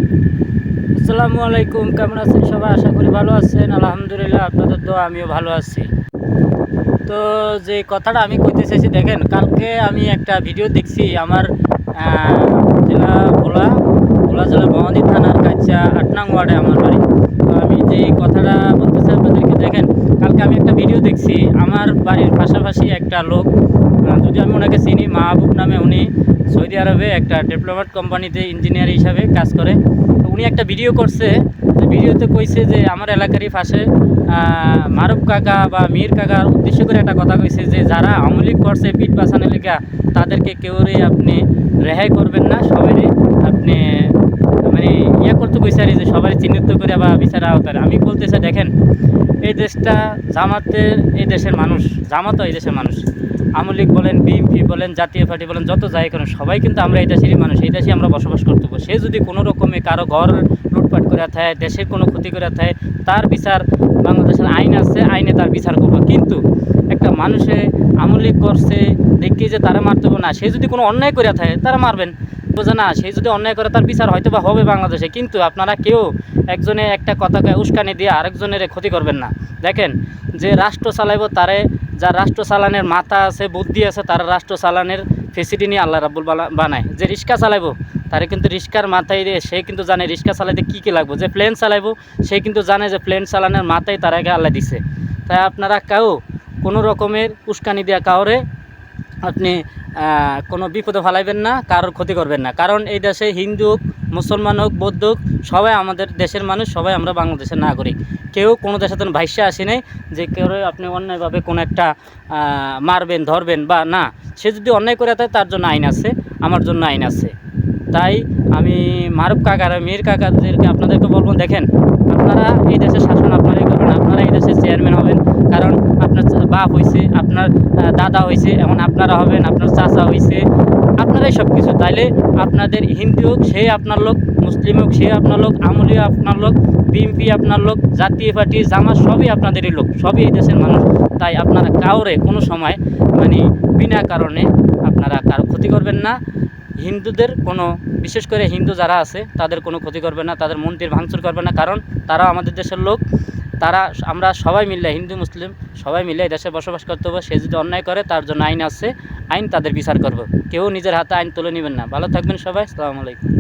আসসালামু আলাইকুম, কেমন আছেন সবাই? আশা করি ভালো আছেন। আলহামদুলিল্লাহ, আপনাদের দোয়া আমিও ভালো আছি। তো যে কথাটা আমি কইতে চাইছি, দেখেন, কালকে আমি একটা ভিডিও দেখছি আমার জেলা ভোলা জেলার ভবানী থানার কাছা ৮ নং ওয়ার্ডে আমার বাড়ি। তো আমি যে কথাটা বলতে চাই আপনাদেরকে, দেখেন, কালকে আমি একটা ভিডিও দেখছি। আমার বাড়ির পাশাপাশি একটা লোক, যদি আমি ওনাকে চিনি, মাহবুব নামে, উনি সৌদি আরবে একটা ডেভেলপমেন্ট কোম্পানিতে ইঞ্জিনিয়ার হিসাবে কাজ করে। তো উনি একটা ভিডিও করছে, যে ভিডিওতে কইছে যে আমার এলাকারই পাশে মারুফ কাকা বা মীর কাকার উদ্দেশ্য করে একটা কথা কইছে যে যারা আমলিক করছে পিঠ বাঁচানোর লেগা, তাদেরকে কেউরে আপনি রেহাই করবেন না, সবাই আপনি মানে করতে কইছে আর যে সবাই চিহ্নিত করে বা বিচার আওতায়। আমি বলতে চাই, দেখেন, এই দেশটা জামাতের, এই দেশের মানুষ, জামাতও এই দেশের মানুষ, আমলিক বলেন, বিএনপি বলেন, জাতীয় পার্টি বলেন, যত যাই করেন, সবাই কিন্তু আমরা এই দেশেরই মানুষ, এই দেশে আমরা বসবাস করতে পারবো। সে যদি কোনো রকমে কারো ঘর লুটপাট করে থাকে, দেশের কোনো ক্ষতি করে থাকে, তার বিচার বাংলাদেশের আইন আছে, আইনে তার বিচার করবো। কিন্তু একটা মানুষে আমলিক করছে দেখি যে তারা মারতে না, সে যদি কোনো অন্যায় করে থাকে তারা মারবেন, বোঝে না? সে যদি অন্যায় করে তার বিচার হয়তো বা হবে বাংলাদেশে। কিন্তু আপনারা কেউ একজনে একটা কথাকে উস্কানি দিয়ে আরেকজনের ক্ষতি করবেন না। দেখেন, যে রাষ্ট্র চালাইব, তারে যার রাষ্ট্র চালানের মাথা আছে, বুদ্ধি আছে, তারা রাষ্ট্র চালানের ফেসিলিটি নিয়ে আল্লাহ রাব্বুল বানায়। যে রিক্সা চালাইব, তারে কিন্তু রিক্সার মাথায় দিয়ে সে কিন্তু জানে রিক্সা চালাইতে কী কী লাগবে। যে প্লেন চালাইব, সে কিন্তু জানে যে প্লেন চালানোর মাথায় তার আগে আল্লাহ দিছে। তাই আপনারা কেউ কোনো রকমের উস্কানি দেওয়া কাউরে আপনি কোনো বিপদে ফেলাইবেন না, কারোর ক্ষতি করবেন না। কারণ এই দেশে হিন্দু হোক, মুসলমান হোক, বৌদ্ধ হোক, সবাই আমাদের দেশের মানুষ, সবাই আমরা বাংলাদেশের নাগরিক। কেউ কোনো দেশের জন্য ভাইসে আসে নাই যে কেউ আপনি অন্যায়ভাবে কোনো একটা মারবেন, ধরবেন বা না। সে যদি অন্যায় করে থাকে, তার জন্য আইন আছে, আমার জন্য আইন আছে। তাই আমি মারুফ কাকার, মীর কাকাদেরকে আপনাদেরকে বলবো, দেখেন, আপনারা এই দেশের শাসন আপনারাই করবেন, আপনারা এই দেশের চেয়ারম্যান হবেন। কারণ আপনার বাপ হয়েছে, আপনার দাদা হয়েছে, এমন আপনারা হবেন, আপনার চাচা হয়েছে, আপনারাই সব কিছু। তাইলে আপনাদের হিন্দু হোক সে আপনার লোক, মুসলিম হোক সে আপনার লোক, আমলি আপনার লোক, বিএনপি আপনার লোক, জাতীয় পার্টি, জামাত, সবই আপনাদেরই লোক, সবই এই দেশের মানুষ। তাই আপনারা কাউরে কোনো সময় মানে বিনা কারণে আপনারা কারো ক্ষতি করবেন না। হিন্দুদের কোনো, বিশেষ করে হিন্দু যারা আছে, তাদের কোনো ক্ষতি করবে না, তাদের মন্দির ভাঙচুর করবে না। কারণ তারাও আমাদের দেশের লোক। তারা, আমরা সবাই মিলে, হিন্দু মুসলিম সবাই মিলে এই দেশে বসবাস করতে হবে। সে যদি অন্যায় করে, তার জন্য আইন আছে, আইন তাদের বিচার করবে। কেউ নিজের হাতে আইন তুলে নেবেন না। ভালো থাকবেন সবাই। আসসালামু আলাইকুম।